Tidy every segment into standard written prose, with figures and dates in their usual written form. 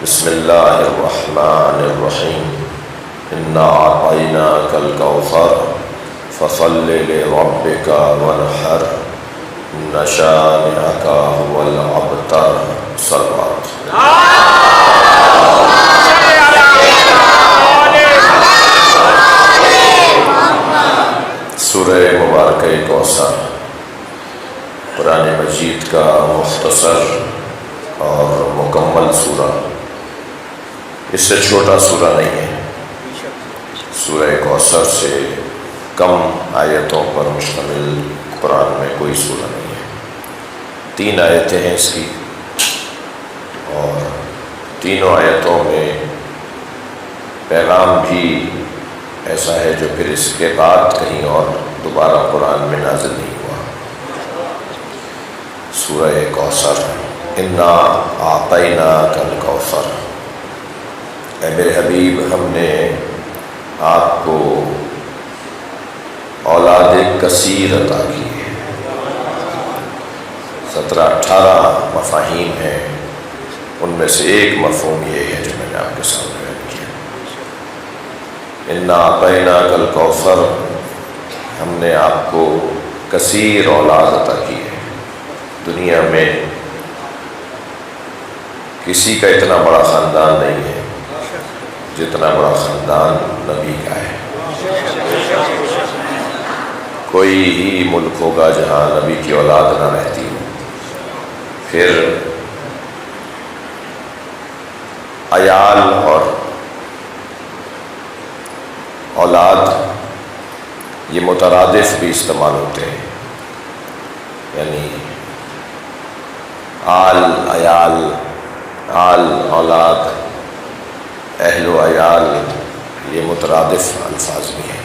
بسم اللہ الرحمن الرحیم انا اعطیناک الکوثر فصل لربک وانحر ان شانئک هو الابتر صلوات۔ سورہ مبارکہ کوثر قرآن مجید کا مختصر اور مکمل سورہ، اس سے چھوٹا سورہ نہیں ہے۔ سورہ کوثر سے کم آیتوں پر مشتمل قرآن میں کوئی سورہ نہیں ہے۔ 3 آیتیں ہیں اس کی، اور تینوں آیتوں میں پیغام بھی ایسا ہے جو پھر اس کے بعد کہیں اور دوبارہ قرآن میں نازل نہیں ہوا۔ سورہ کوثر، انا اعطیناک الکوثر، اے میرے حبیب ہم نے آپ کو اولاد کثیر عطا کی ہے۔ 17-18 مفاہیم ہیں، ان میں سے ایک مفہوم یہ ہے جو میں نے آپ کے سامنے بیان کیا۔ انا اعطیناک الکوثر، ہم نے آپ کو کثیر اولاد عطا کی ہے۔ دنیا میں کسی کا اتنا بڑا خاندان نہیں ہے جتنا بڑا خاندان نبی کا ہے۔ کوئی ہی ملک ہوگا جہاں نبی کی اولاد نہ رہتی ہو۔ پھر عیال اور اولاد یہ مترادف بھی استعمال ہوتے ہیں، یعنی آل عیال، آل اولاد، اہل و عیال، یہ مترادف الفاظ بھی ہیں۔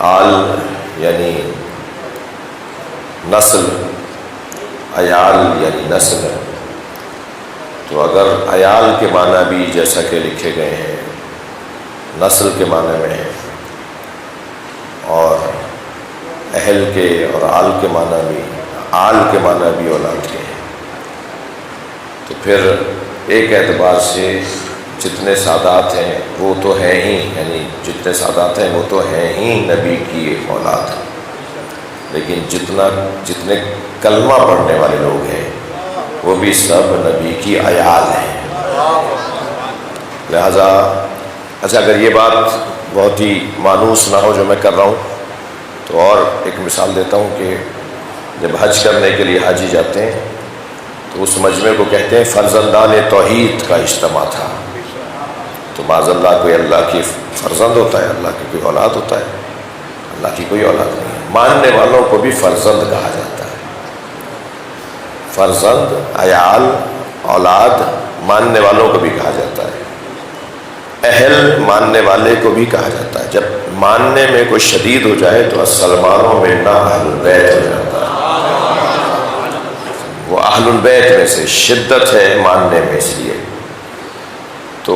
آل یعنی نسل، عیال یعنی نسل۔ تو اگر عیال کے معنی بھی جیسا کہ لکھے گئے ہیں نسل کے معنی میں ہیں، اور اہل کے اور آل کے معنی بھی، آل کے معنی بھی اولاد کے ہیں، تو پھر ایک اعتبار سے جتنے سادات ہیں وہ تو ہیں ہی، یعنی جتنے سادات ہیں وہ تو ہیں ہی نبی کی اولاد، لیکن جتنے کلمہ پڑھنے والے لوگ ہیں وہ بھی سب نبی کی عیال ہیں۔ لہذا اچھا، اگر یہ بات بہت ہی مانوس نہ ہو جو میں کر رہا ہوں، تو اور ایک مثال دیتا ہوں کہ جب حج کرنے کے لیے حاجی جاتے ہیں تو اس مجمع کو کہتے ہیں فرزندان توحید کا اجتماع تھا۔ تو معاذ اللہ کوئی اللہ کی فرزند ہوتا ہے؟ اللہ کی کوئی اولاد ہوتا ہے؟ اللہ کی کوئی اولاد نہیں ہے۔ ماننے والوں کو بھی فرزند کہا جاتا ہے۔ فرزند، عیال، اولاد ماننے والوں کو بھی کہا جاتا ہے۔ اہل ماننے والے کو بھی کہا جاتا ہے۔ جب ماننے میں کوئی شدید ہو جائے تو سلمانوں میں نہ اہل البیت ہو جاتا ہے۔ وہ اہل البیت میں سے شدت ہے ماننے میں، اس لیے تو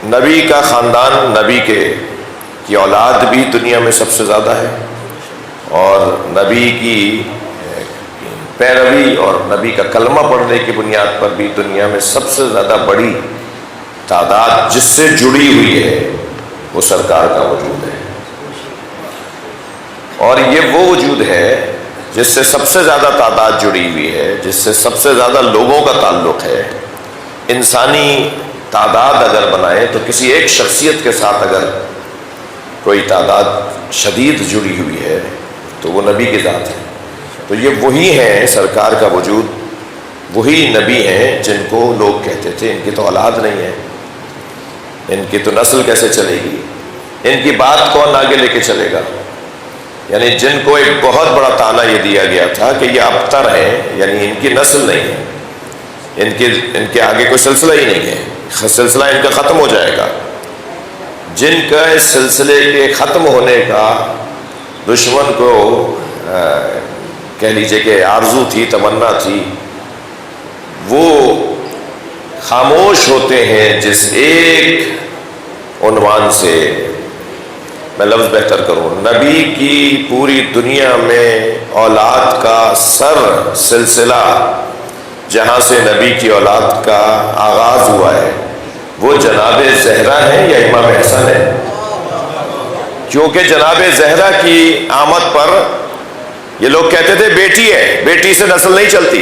نبی کا خاندان، نبی کی اولاد بھی دنیا میں سب سے زیادہ ہے، اور نبی کی پیروی اور نبی کا کلمہ پڑھنے کی بنیاد پر بھی دنیا میں سب سے زیادہ بڑی تعداد جس سے جڑی ہوئی ہے وہ سرکار کا وجود ہے۔ اور یہ وہ وجود ہے جس سے سب سے زیادہ تعداد جڑی ہوئی ہے، جس سے سب سے زیادہ لوگوں کا تعلق ہے۔ انسانی تعداد اگر بنائے تو کسی ایک شخصیت کے ساتھ اگر کوئی تعداد شدید جڑی ہوئی ہے تو وہ نبی کی ذات ہے۔ تو یہ وہی ہیں، سرکار کا وجود، وہی نبی ہیں جن کو لوگ کہتے تھے ان کی تو اولاد نہیں ہے، ان کی تو نسل کیسے چلے گی، ان کی بات کون آگے لے کے چلے گا۔ یعنی جن کو ایک بہت بڑا طعنہ یہ دیا گیا تھا کہ یہ ابتر ہیں، یعنی ان کی نسل نہیں ہے، ان کے آگے کوئی سلسلہ ہی نہیں ہے، سلسلہ ان کا ختم ہو جائے گا۔ جن کا اس سلسلے کے ختم ہونے کا دشمن کو کہہ لیجئے کہ آرزو تھی، تمنا تھی، وہ خاموش ہوتے ہیں جس ایک عنوان سے، میں لفظ بہتر کروں، نبی کی پوری دنیا میں اولاد کا سر سلسلہ جہاں سے نبی کی اولاد کا آغاز ہوا ہے وہ جناب زہرا ہے یا امام حسن ہے؟ کیونکہ جناب زہرا کی آمد پر یہ لوگ کہتے تھے بیٹی ہے، بیٹی سے نسل نہیں چلتی۔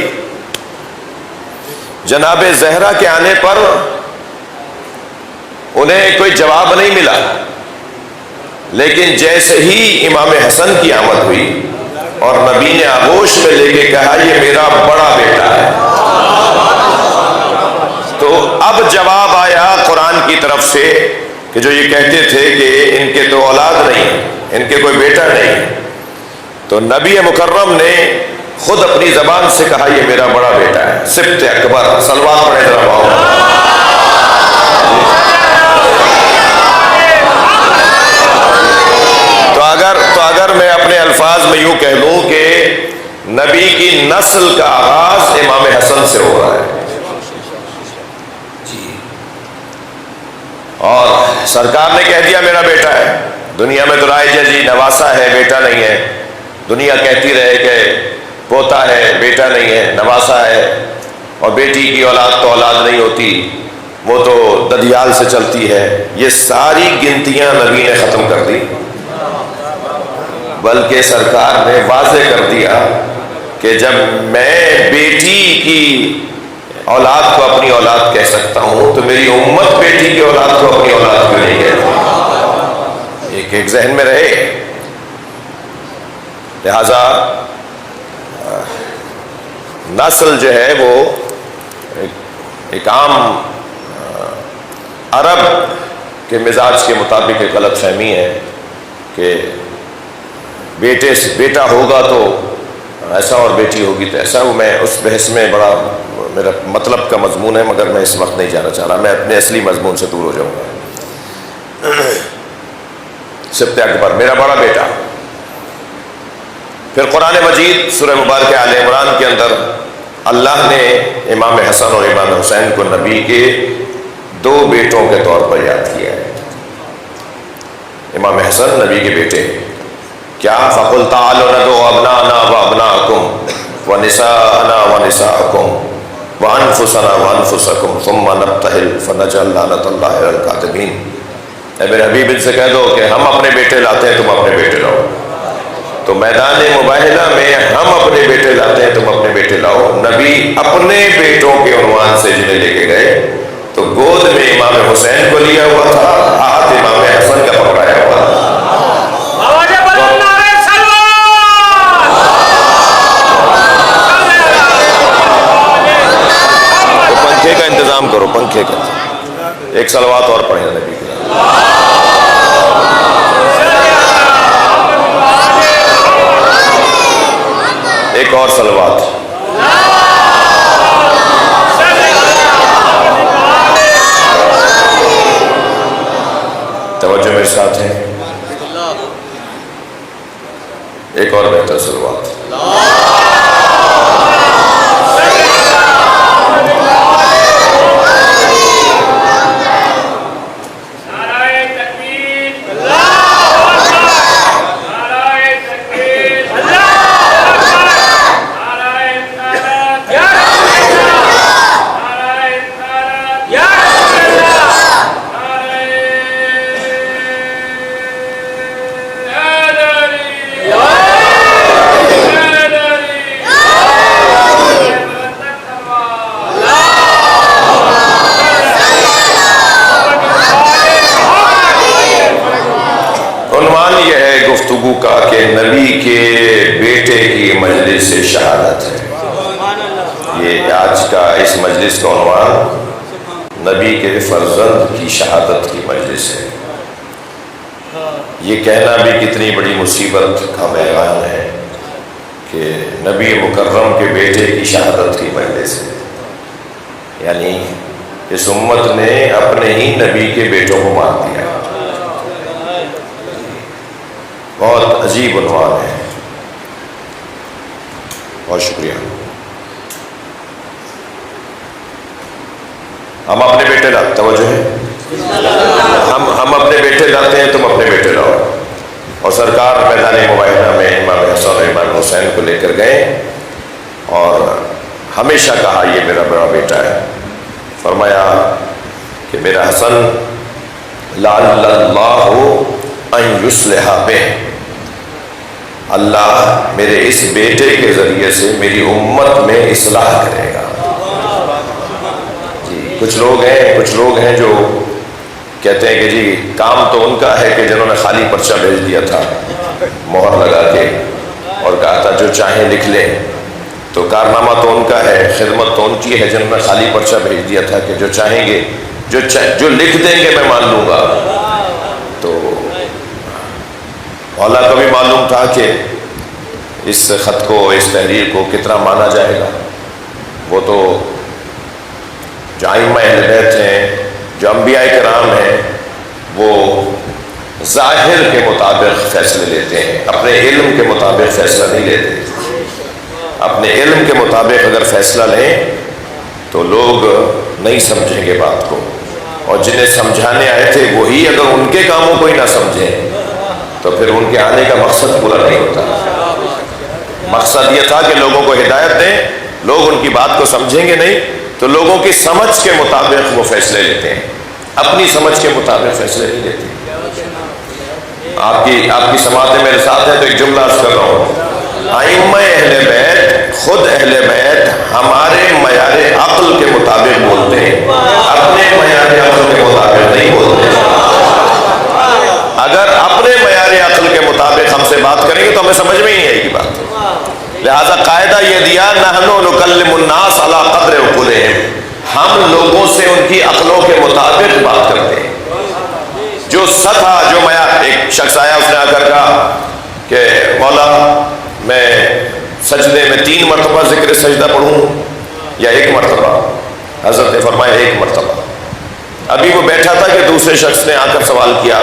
جناب زہرا کے آنے پر انہیں کوئی جواب نہیں ملا، لیکن جیسے ہی امام حسن کی آمد ہوئی اور نبی نے آغوش میں لے کے کہا یہ میرا بڑا بیٹا ہے، تو اب جواب آیا قرآن کی طرف سے کہ جو یہ کہتے تھے کہ ان کے تو اولاد نہیں، ان کے کوئی بیٹا نہیں، تو نبی مکرم نے خود اپنی زبان سے کہا یہ میرا بڑا بیٹا ہے، سبط اکبر۔ صلوات پڑھیں ذرا باؤ۔ تو اگر میں اپنے الفاظ میں یوں کہہ لوں کہ نبی کی نسل کا آغاز امام حسن سے ہو رہا ہے جی، اور سرکار نے کہہ دیا میرا بیٹا ہے۔ دنیا میں تو رائج ہے جی نواسا ہے بیٹا نہیں ہے، دنیا کہتی رہے کہ پوتا ہے بیٹا نہیں ہے، نواسا ہے، اور بیٹی کی اولاد تو اولاد نہیں ہوتی، وہ تو ددیال سے چلتی ہے۔ یہ ساری گنتیاں نبی نے ختم کر دی، بلکہ سرکار نے واضح کر دیا کہ جب میں بیٹی کی اولاد کو اپنی اولاد کہہ سکتا ہوں تو میری امت بیٹی کی اولاد کو اپنی اولاد کیوں نہیں کہتی؟ ایک ذہن میں رہے۔ لہذا نسل جو ہے وہ ایک عام عرب کے مزاج کے مطابق ایک غلط فہمی ہے کہ بیٹے سے بیٹا ہوگا تو ایسا اور بیٹی ہوگی تو ایسا۔ وہ میں اس بحث میں بڑا میرا مطلب کا مضمون ہے، مگر میں اس وقت نہیں جانا چاہ رہا، میں اپنے اصلی مضمون سے دور ہو جاؤں گا۔ سبط اکبر میرا بڑا بیٹا۔ پھر قرآن مجید سورہ مبارکہ آل عمران کے اندر اللہ نے امام حسن اور امام حسین کو نبی کے دو بیٹوں کے طور پر یاد کیا ہے۔ امام حسن نبی کے بیٹے کیا فَقُلْ تَعَالُوا نَدْعُوا أَبْنَاءَنَا وَأَبْنَاءَكُمْ وَنِسَاءَنَا وَنِسَاءَكُمْ وَأَنفُسَنَا وَأَنفُسَكُمْ ثُمَّ نَبْتَهِلْ فَنَجْعَلْ لَعْنَتَ اللَّهِ عَلَى الْكَاذِبِينَ۔ اے میرے حبیب ان سے کہہ دو کہ ہم اپنے بیٹے لاتے ہیں تم اپنے بیٹے لاؤ، تو میدان مباہلہ میں ہم اپنے بیٹے لاتے ہیں تم اپنے بیٹے لاؤ۔ نبی اپنے بیٹوں کے عنوان سے جنہیں لے کے گئے تو گود میں امام حسین کو لیا ہوا تھا، ہاتھ امام حسن کا پکڑایا ہوا تھا۔ پنکھے کا انتظام کرو، پنکھے کا ایک صلوات اور پڑھیں نبی کی۔ ایک اور صلوات۔ توجہ میرے ساتھ ہے، ایک اور بہتر صلوات۔ گفتگو کا کہ نبی کے بیٹے کی مجلس شہادت ہے۔ یہ آج کا اس مجلس کا عنوان نبی کے فرزند کی شہادت کی مجلس ہے۔ یہ کہنا بھی کتنی بڑی مصیبت کا بیان ہے کہ نبی مکرم کے بیٹے کی شہادت کی مجلس ہے، یعنی اس امت نے اپنے ہی نبی کے بیٹوں کو مار دیا۔ بہت عجیب عنوان ہے۔ بہت شکریہ۔ ہم اپنے بیٹے لاتے، توجہ ہے، ہم اپنے بیٹے لاتے ہیں تم اپنے بیٹے لاؤ، اور سرکار میدان مباہلہ میں امام حسن اور امام حسین کو لے کر گئے اور ہمیشہ کہا یہ میرا بڑا بیٹا ہے. فرمایا کہ میرا حسن لعل اللہ ان یصلح بہ، اللہ میرے اس بیٹے کے ذریعے سے میری امت میں اصلاح کرے گا. جی کچھ لوگ ہیں جو کہتے ہیں کہ جی کام تو ان کا ہے کہ جنہوں نے خالی پرچہ بھیج دیا تھا مہر لگا کے اور کہا تھا جو چاہیں لکھ لیں، تو کارنامہ تو ان کا ہے، خدمت تو ان کی ہے جنہوں نے خالی پرچہ بھیج دیا تھا کہ جو چاہیں گے جو لکھ دیں گے میں مان لوں گا. تو مولا کو بھی معلوم تھا کہ اس خط کو، اس تحریر کو کتنا مانا جائے گا. وہ تو جو ائمہ اہل بیت ہیں، جو انبیاء کرام ہیں، وہ ظاہر کے مطابق فیصلے لیتے ہیں، اپنے علم کے مطابق فیصلہ نہیں لیتے. اپنے علم کے مطابق اگر فیصلہ لیں تو لوگ نہیں سمجھیں گے بات کو، اور جنہیں سمجھانے آئے تھے وہی اگر ان کے کاموں کو ہی نہ سمجھیں تو پھر ان کے آنے کا مقصد پورا نہیں ہوتا. مقصد یہ تھا کہ لوگوں کو ہدایت دیں، لوگ ان کی بات کو سمجھیں گے نہیں تو لوگوں کی سمجھ کے مطابق وہ فیصلے لیتے ہیں، اپنی سمجھ کے مطابق فیصلے نہیں لیتے. آپ کی سماعتیں میرے ساتھ ہیں تو ایک جملہ عرض کر رہا ہوں. ائمہ اہل بیت، خود اہل بیت ہمارے معیار عقل کے مطابق بولتے ہیں، اپنے معیار عقل کے مطابق نہیں بولتے. اگر اپنے معیار عقل کے مطابق ہم سے بات کریں گے تو ہمیں سمجھ میں ہی نہیں آئے گی بات. لہذا قاعدہ یہ دیا نحن نکلم الناس علی قدر عقولہم، ہم لوگوں سے ان کی عقلوں کے مطابق بات کرتے ہیں. جو سطح، جو معیار، ایک شخص آیا اس نے آ کر کہا کہ مولا میں سجدے میں 3 مرتبہ ذکر سجدہ پڑھوں یا 1 مرتبہ؟ حضرت نے فرمایا 1 مرتبہ. ابھی وہ بیٹھا تھا کہ دوسرے شخص نے آ کر سوال کیا،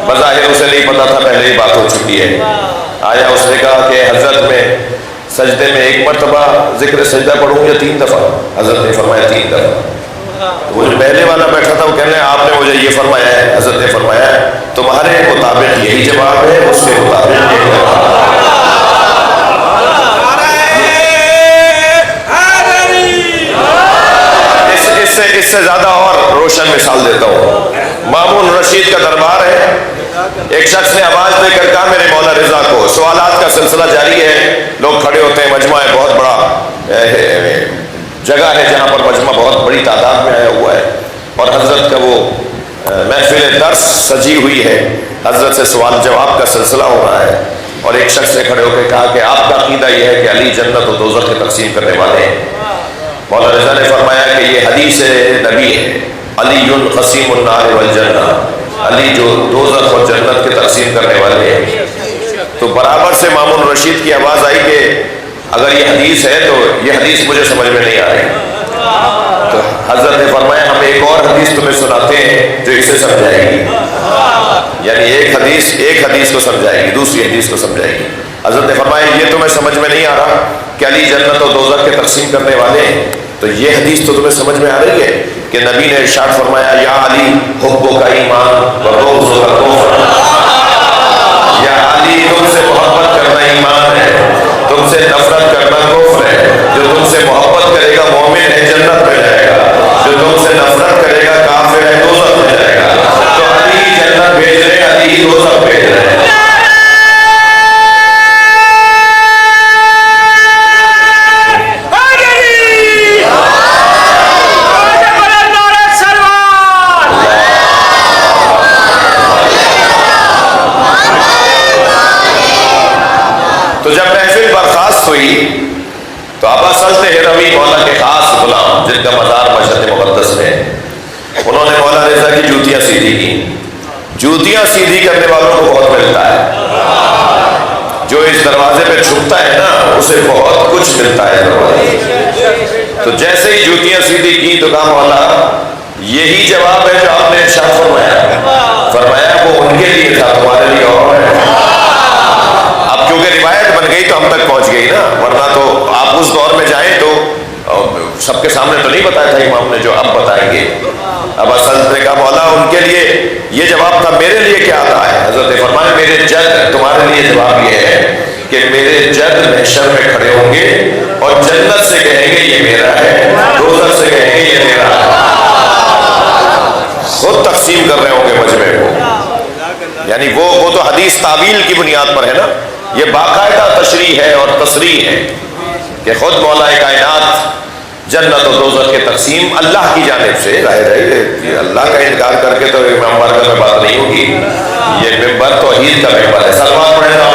بظاہر اسے نہیں پتا تھا، پہلے ہی بات ہو چکی ہے. آیا، اس نے کہا کہ حضرت میں سجدے میں 1 مرتبہ ذکر سجدہ پڑھوں یا 3 دفعہ؟ حضرت نے فرمایا 3 دفعہ. وہ جو پہلے والا بیٹھا تھا وہ کہنے لگا آپ نے مجھے یہ فرمایا ہے. حضرت نے فرمایا تمہارے مطابق یہی جواب ہے، اس کے مطابق یہ جواب ہے. اس سے زیادہ اور روشن مثال دیتا ہوں. مامون رشید کا دربار ہے. ایک شخص نے آواز دے کر کہا میرے مولا رضا کو. سوالات کا سلسلہ جاری ہے، لوگ کھڑے ہوتے ہیں، مجمع ہے، بہت بڑا جگہ ہے جہاں پر مجمع بہت بڑی تعداد میں آیا ہوا ہے، اور حضرت کا وہ محفل درس سجی ہوئی ہے. حضرت سے سوال جواب کا سلسلہ ہو رہا ہے، اور ایک شخص نے کھڑے ہو کے کہا کہ آپ کا عقیدہ یہ ہے کہ علی جنت و دوزخ کے تقسیم کرنے والے ہیں. مولا رضا نے فرمایا کہ یہ حدیث نبی ہے، علی قسیم النار والجنہ، علی جو دوزخ اور جنت کے تقسیم کرنے والے ہیں. تو برابر سے مامون رشید کی آواز آئی کہ اگر یہ حدیث ہے تو یہ حدیث مجھے سمجھ میں نہیں آ رہی. تو حضرت نے فرمایا ہم ایک اور حدیث تمہیں سناتے ہیں جو اسے سمجھائے گی. یعنی ایک حدیث کو سمجھائے گی، دوسری حدیث کو سمجھائے گی. حضرت نے فرمایا یہ تمہیں سمجھ میں نہیں آ رہا کہ علی جنت اور دوزخ کے تقسیم کرنے والے ہیں، تو یہ حدیث تو تمہیں سمجھ میں آ رہی ہے کہ نبی نے ارشاد فرمایا یا علی حبک ایمان و بغضک کفر. یا علی تم سے محبت کرنا ایمان ہے، تم سے نفرت کرنا کفر ہے. جو تم سے محبت کرے گا مومن ہے، جنت میں جائے گا. جو تم سے نفرت کرے گا کافر ہے، دوزخ میں جائے گا. تو علی جنت بھیج رہے ہیں، علی دوزخ بھیج رہے ہیں. تو جب محفل برخاست ہوئی تو ابا سلط ہروی مولا کے خاص غلام جن کا مزار مشہد مقدس میں، انہوں نے مولا رضا کی جوتیاں سیدھی کی. جوتیاں سیدھی کرنے والوں کو بہت ملتا ہے. جو اس دروازے پہ چھپتا ہے نا اسے بہت کچھ ملتا ہے دروازے. تو جیسے ہی جوتیاں سیدھی کی تو کہا مولا یہی جواب ہے جو آپ نے ارشاد فرمایا. فرمایا وہ ان کے لیے تھا، تمہارے لیے اور ہے. کیونکہ روایت بن گئی تو ہم تک پہنچ گئی نا، ورنہ تو آپ اس دور میں جائیں تو سب کے سامنے تو نہیں بتایا تھا امام نے جو اب بتائیں گے. اب حضرت نے کہا مولا ان کے لیے یہ جواب تھا، میرے لیے کیا آتا ہے؟ حضرت نے فرمایا میرے جد تمہارے لیے جواب یہ ہے کہ میرے جد محشر میں کھڑے ہوں گے اور جنت سے کہیں گے یہ میرا ہے، دوزخ سے کہیں گے یہ میرا ہے، خود تقسیم کر رہے ہوں گے مجمع کو. یعنی وہ تو حدیث تعویل کی بنیاد پر ہے نا، یہ باقاعدہ تشریح ہے اور تصریح ہے کہ خود مولا کائنات جنت و دوزخ کے تقسیم اللہ کی جانب سے. ظاہر ہے اللہ کا انکار کر کے تو امام بارگاہ میں بات نہیں ہوگی. یہ ممبر توحید کا ممبر ہے. سلمان پڑھے گا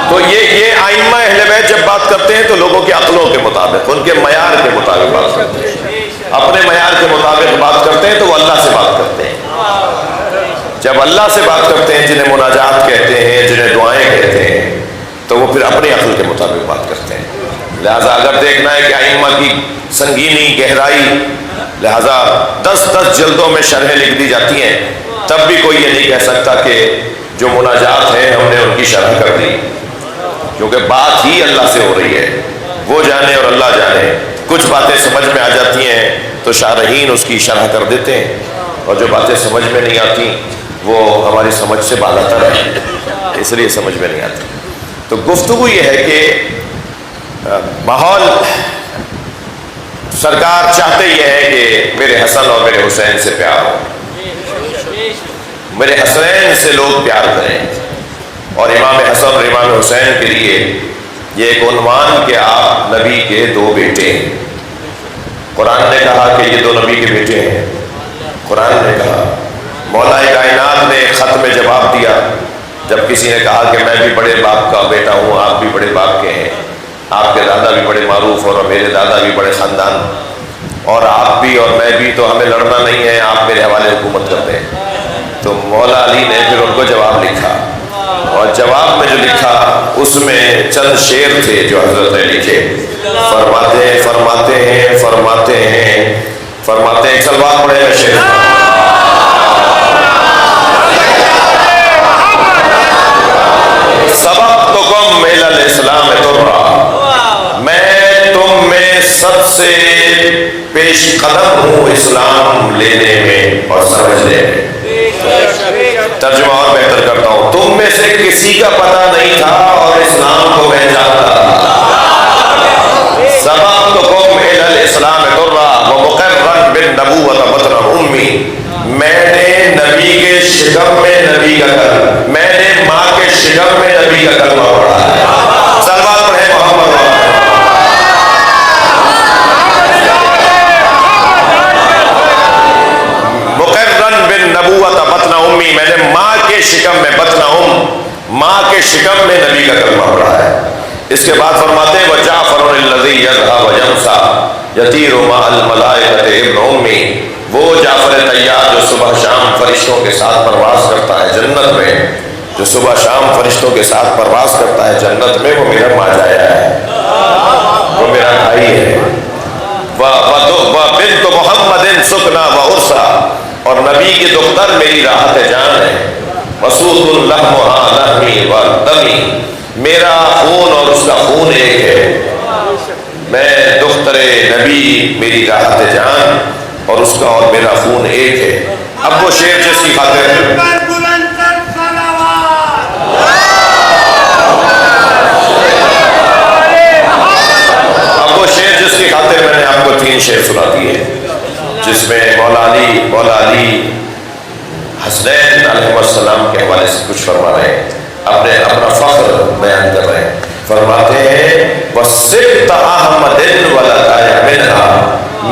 تو یہ ائمہ اہل بیت جب بات کرتے ہیں تو لوگوں کی عقلوں کے مطابق، ان کے معیار کے مطابق بات کرتے ہیں. اپنے معیار کے مطابق بات کرتے ہیں تو وہ اللہ سے بات کرتے ہیں. جب اللہ سے بات کرتے ہیں، جنہیں مناجات کہتے ہیں، جنہیں دعائیں کہتے ہیں، تو وہ پھر اپنی عقل کے مطابق بات کرتے ہیں. لہٰذا اگر دیکھنا ہے کہ ائمہ کی سنگینی، گہرائی، لہٰذا 10 جلدوں میں شرحیں لکھ دی جاتی ہیں، تب بھی کوئی یہ نہیں کہہ سکتا کہ جو مناجات ہیں ہم نے ان کی شرح کر دی، کیونکہ بات ہی اللہ سے ہو رہی ہے. وہ جانے اور اللہ جانے. کچھ باتیں سمجھ میں آ جاتی ہیں تو شارحین اس کی شرح کر دیتے ہیں، اور جو باتیں سمجھ میں نہیں آتی وہ ہماری سمجھ سے بالاتر ہے، اس لیے سمجھ میں نہیں آتی. تو گفتگو یہ ہے کہ ماحول سرکار چاہتے یہ ہے کہ میرے حسن اور میرے حسین سے پیار ہو، میرے حسین سے لوگ پیار کریں. اور امام حسن اور امام حسین کے لیے یہ ایک عنوان کہ آپ نبی کے 2 بیٹے ہیں. قرآن نے کہا کہ یہ 2 نبی کے بیٹے ہیں. قرآن نے کہا، مولا کائنات نے ایک خط میں جواب دیا جب کسی نے کہا کہ میں بھی بڑے باپ کا بیٹا ہوں، آپ بھی بڑے باپ کے ہیں، آپ کے دادا بھی بڑے معروف اور میرے دادا بھی بڑے خاندان، اور آپ بھی اور میں بھی، تو ہمیں لڑنا نہیں ہے، آپ میرے حوالے حکومت کرتے ہیں. تو مولا علی نے پھر ان کو جواب لکھا، اور جواب میں جو لکھا اس میں چند شعر تھے جو حضرت نے لکھے. فرماتے ہیں ایک سلوات پڑھے گا شعر. سبقتکم الی الاسلام ترا، میں تم میں سب سے پیش قدم ہوں اسلام لینے میں اور سمجھنے میں. ترجمہ اور بہتر کرتا ہوں، تم میں سے کسی کا پتہ نہیں تھا اور اسلام کو میں جانتا تھا. سبقتکم الی الاسلام ترا ومقرا بالنبوۃ بطن امی، میں نے نبی کے شکم میں نبی کا کلمہ، میں نے ماں کے شکم میں نبی کا کلمہ پڑھا ہے. سلوات پڑھے محمد. مقرن بالنبوۃ بطن امی، میں نے ماں کے شکم میں، بطن ماں کے شکم میں نبی کا کلمہ پڑھا ہے. اس کے بعد فرماتے ہیں وجعفر الذی یذهب ویمسى یطیر مع الملائکۃ ابن امی، وہ جعفر طیار جو صبح شام فرشتوں کے ساتھ پرواز کرتا ہے جنت میں، جو صبح شام فرشتوں کے ساتھ پرواز کرتا ہے جنت میں، وہ میرا ماجایا ہے، وہ میرا بھائی ہے. وبنت محمد سکنا وعرسا، اور نبی کی دختر میری راحت جان ہے. مسعود لحمها لحمی ودمی، میرا خون اور اس کا خون ایک ہے. میں دختر نبی، میری راحت جان، اور اس کا اور میرا خون ایک ہے. اب وہ شعر جس کی خاطر میں نے آپ کو 3 شعر سنا دیے، جس میں مولا علی حسنین علیہ السلام کے حوالے سے کچھ فرما رہے ہیں، اپنا فخر بیان کر رہے ہیں. فرماتے ہیں وَسِبْتَ أَحْمَدٍ وَلَدَيَ مِنْهَا،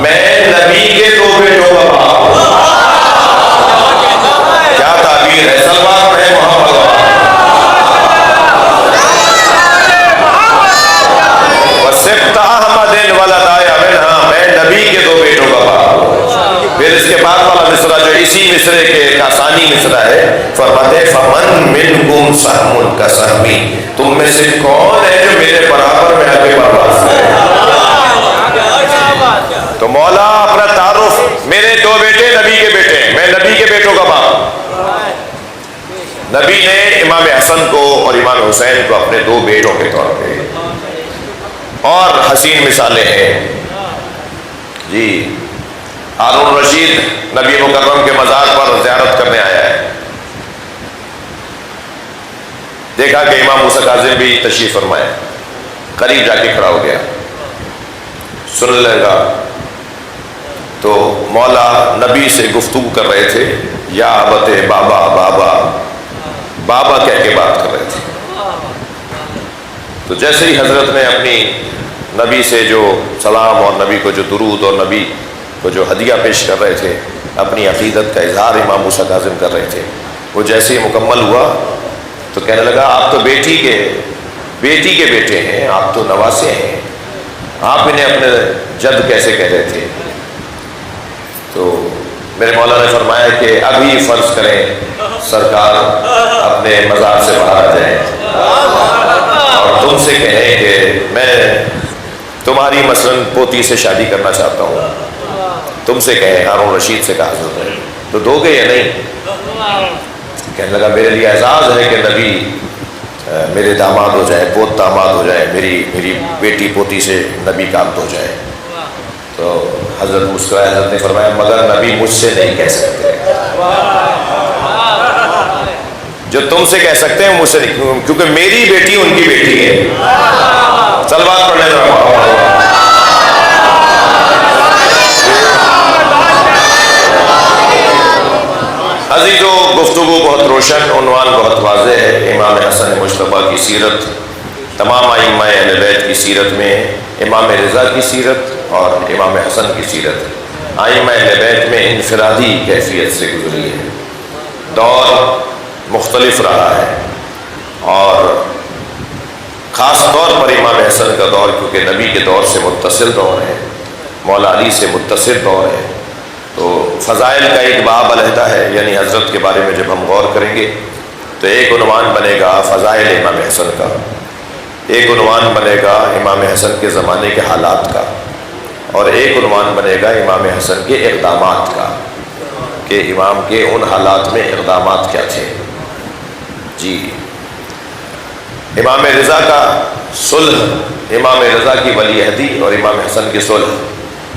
میں نبی کے 2 بیٹوں کا باپ ہوں. کیا تعبیر ہے. سلمان پڑھے محمد. وَسِبْتَ أَحْمَدٍ وَلَدَيَ مِنْهَا، میں نبی کے 2 بیٹوں کا باپ ہوں. پھر اس کے بعد والا مصرع جو اسی مصرے کے آسانی مصرع ہے، فرماتے فمن منکم سہم کسہمی، تم میں سے کون ہے جو میرے برابر میں آگے پرواز کرے. تو مولا اپنا تعارف، میرے 2 بیٹے نبی کے بیٹے ہیں، میں نبی کے بیٹوں کا باپ. نبی نے امام حسن کو اور امام حسین کو اپنے 2 بیٹوں کے طور پہ، اور حسین مثالیں ہیں جی. ہارون رشید نبی مکرم کے مزار پر زیارت کرنے آیا ہے، دیکھا کہ امام موسیٰ کاظم بھی تشریف فرمائے، قریب جا کے کھڑا ہو گیا، سن لگا تو مولا نبی سے گفتگو کر رہے تھے، یا ابت بابا بابا بابا کہہ کے بات کر رہے تھے۔ تو جیسے ہی حضرت نے اپنی نبی سے جو سلام اور نبی کو جو درود اور نبی کو جو ہدیہ پیش کر رہے تھے، اپنی عقیدت کا اظہار امام موسیٰ کاظم کر رہے تھے، وہ جیسے ہی مکمل ہوا تو کہنے لگا آپ تو بیٹی کے بیٹے ہیں، آپ تو نواسے ہیں، آپ انہیں اپنے جد کیسے کہہ رہے تھے؟ تو میرے مولا نے فرمایا کہ ابھی فرض کریں سرکار اپنے مزار سے باہر آ جائیں اور تم سے کہیں کہ میں تمہاری مثلاً پوتی سے شادی کرنا چاہتا ہوں، تم سے کہیں، ہارون رشید سے کہا حضرت نے، تو دو گے یا نہیں؟ کہنے لگا میرے لیے اعزاز ہے کہ نبی میرے داماد ہو جائے، پوت داماد ہو جائے، میری بیٹی پوتی سے نبی کام ہو جائے۔ تو حضرت مسکرائے، حضرت نے فرمایا مگر نبی مجھ سے نہیں کہہ سکتے، جو تم سے کہہ سکتے ہیں مجھ سے نہیں، کیونکہ میری بیٹی ان کی بیٹی ہے۔ صلوات پڑھنے ذرا۔ عزیزو، گفتگو بہت روشن، عنوان بہت واضح ہے، امام حسن مجتبیٰ کی سیرت، تمام ائمہ اہل بیت کی سیرت میں امام رضا کی سیرت اور امام حسن کی سیرت ائمہ اہل بیت میں انفرادی کیفیت سے گزری ہے، دور مختلف رہا ہے، اور خاص طور پر امام حسن کا دور کیونکہ نبی کے دور سے متصل دور ہے، مولا علی سے متصل دور ہے، تو فضائل کا ایک باب علیحدہ ہے، یعنی حضرت کے بارے میں جب ہم غور کریں گے تو ایک عنوان بنے گا فضائل امام حسن کا، ایک عنوان بنے گا امام حسن کے زمانے کے حالات کا، اور ایک عنوان بنے گا امام حسن کے اقدامات کا، کہ امام کے ان حالات میں اقدامات کیا تھے۔ جی، امام رضا کا صلح، امام رضا کی ولی عہدی اور امام حسن کی صلح،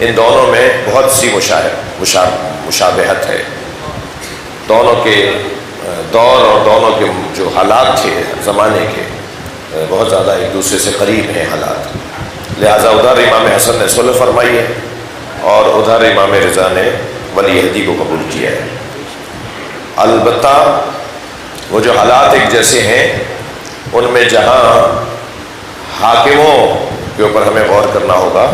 ان دونوں میں بہت سی مشابہت ہے، دونوں کے دور اور دونوں کے جو حالات تھے زمانے کے بہت زیادہ ایک دوسرے سے قریب ہیں حالات، لہٰذا ادھر امام حسن نے صلح فرمائی ہے اور ادھر امام رضا نے ولی عہدی کو قبول کیا ہے۔ البتہ وہ جو حالات ایک جیسے ہیں، ان میں جہاں حاکموں کے اوپر ہمیں غور کرنا ہوگا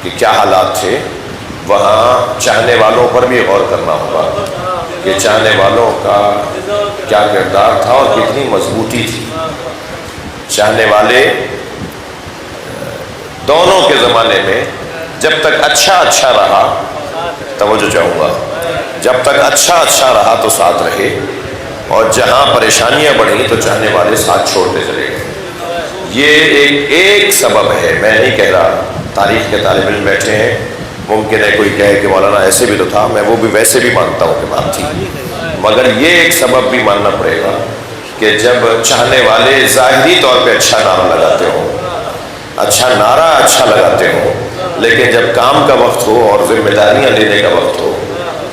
کہ کیا حالات تھے، وہاں چاہنے والوں پر بھی غور کرنا ہوگا کہ چاہنے والوں کا کیا کردار تھا اور کتنی مضبوطی تھی۔ چاہنے والے دونوں کے زمانے میں جب تک اچھا رہا، توجہ چاہوں گا، جب تک اچھا رہا تو ساتھ رہے، اور جہاں پریشانیاں بڑھیں تو چاہنے والے ساتھ چھوڑتے چلے گئے۔ یہ ایک سبب ہے، میں نہیں کہہ رہا، تاریخ کے طالب علم بیٹھے ہیں، ممکن ہے کوئی کہے کہ مولانا ایسے بھی تو تھا، میں وہ بھی ویسے بھی مانتا ہوں کہ بات تھی، مگر یہ ایک سبب بھی ماننا پڑے گا کہ جب چاہنے والے ظاہری طور پہ اچھا نعرہ لگاتے ہوں، اچھا لگاتے ہوں، لیکن جب کام کا وقت ہو اور ذمہ داریاں لینے کا وقت ہو،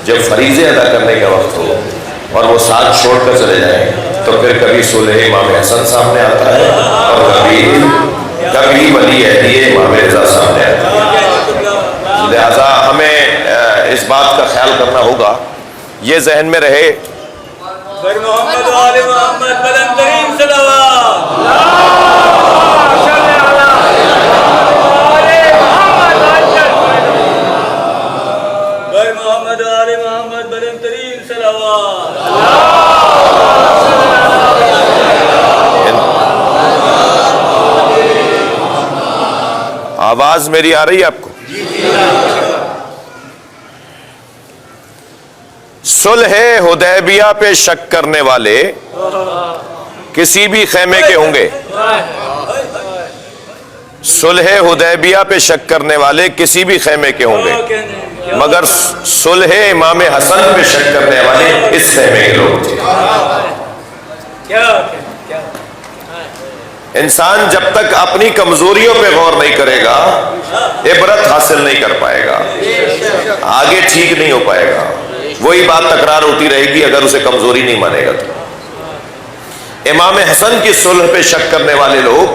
جب فریضے ادا کرنے کا وقت ہو اور وہ ساتھ چھوڑ کر چلے جائیں، تو پھر کبھی صلح امام حسن سامنے آتا ہے اور کبھی ولی عہدی امام رضا سامنے آتا ہے۔ لہذا ہمیں اس بات کا خیال کرنا ہوگا، یہ ذہن میں رہے محمد وآل محمد بلند ترین صلوات، محمد وآل محمد بلند ترین صلوات۔ آواز میری آ رہی ہے آپ کو؟ صلح حدیبیہ پہ شک کرنے والے کسی بھی خیمے کے ہوں گے، صلح حدیبیہ پہ شک کرنے والے کسی بھی خیمے کے ہوں گے، مگر صلح امام حسن پہ شک کرنے والے اس خیمے کے لوگ تھے۔ انسان جب تک اپنی کمزوریوں پہ غور نہیں کرے گا، عبرت حاصل نہیں کر پائے گا۔ آگے ٹھیک نہیں ہو پائے گا، وہی بات تکرار ہوتی رہے گی اگر اسے کمزوری نہیں مانے گا تو۔ امام حسن کی صلح پہ شک کرنے والے لوگ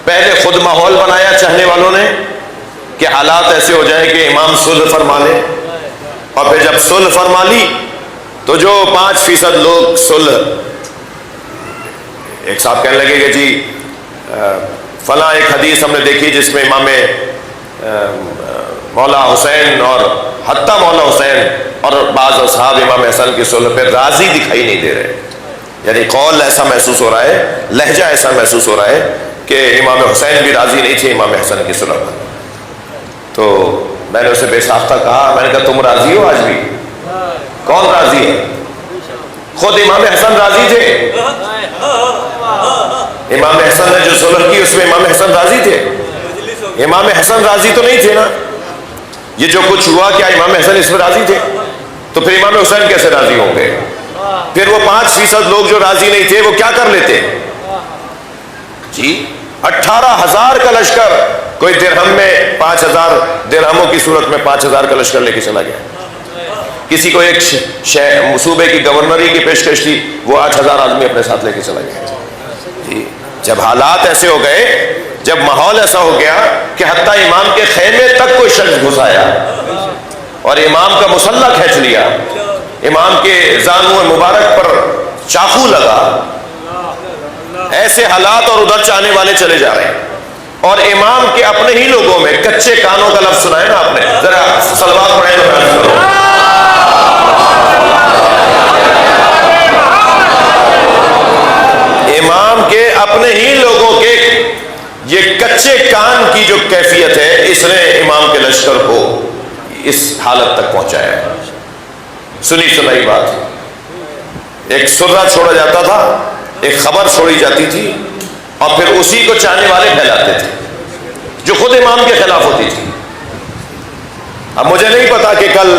پہلے خود ماحول بنایا چاہنے والوں نے کہ حالات ایسے ہو جائیں کہ امام صلح فرما لے، اور پھر جب صلح فرما لی تو جو 5% لوگ صلح، ایک صاحب کہنے لگے کہ جی فلاں ایک حدیث ہم نے دیکھی جس میں امام مولا حسین اور حتیٰ مولا حسین اور بعض اصحاب امام حسن کی صلح پہ راضی دکھائی نہیں دے رہے، یعنی قول ایسا محسوس ہو رہا ہے، لہجہ ایسا محسوس ہو رہا ہے کہ امام حسین بھی راضی نہیں تھے امام حسن کی صلح پر۔ تو میں نے اسے بے ساختہ کہا، میں نے کہا تم راضی ہو آج بھی؟ کون راضی ہے؟ خود امام حسن راضی تھے، امام حسن نے جو صلح کی اس میں امام حسن راضی تھے؟ امام حسن راضی تو نہیں تھے نا، یہ جو کچھ ہوا کیا امام حسن اس میں راضی تھے؟ تو پھر امام حسین کیسے راضی ہوں گے؟ پھر وہ 5% لوگ جو راضی نہیں تھے وہ کیا کر لیتے جی؟ 18,000 کا لشکر، کوئی درہم میں 5,000 درہموں کی صورت میں 5,000 کا لشکر لے کے چلا گیا، کسی کو ایک صوبے کی گورنری کی پیشکش تھی، وہ 8,000 آدمی اپنے ساتھ لے کے چلا گیا جی۔ جب حالات ایسے ہو گئے، جب ماحول ایسا ہو گیا کہ حتیٰ امام کے خیمے تک کوئی شخص گھس آیا اور امام کا مسلح کھینچ لیا، امام کے زانو مبارک پر چاقو لگا، ایسے حالات اور ادھر چاہنے والے چلے جا رہے ہیں، اور امام کے اپنے ہی لوگوں میں کچے کانوں کا لفظ سنا ہے نا آپ نے، ذرا صلوات پڑھیں تو امام کے اپنے ہی لوگوں کے یہ کچے کان کی جو کیفیت ہے، اس نے امام کے لشکر کو اس حالت تک پہنچایا ہے۔ سنی سنائی بات، ایک سرہ چھوڑا جاتا تھا، ایک خبر چھوڑی جاتی تھی، اور پھر اسی کو چاہنے والے پھیلاتے تھے جو خود امام کے خلاف ہوتی تھی۔ اب مجھے نہیں پتا کہ کل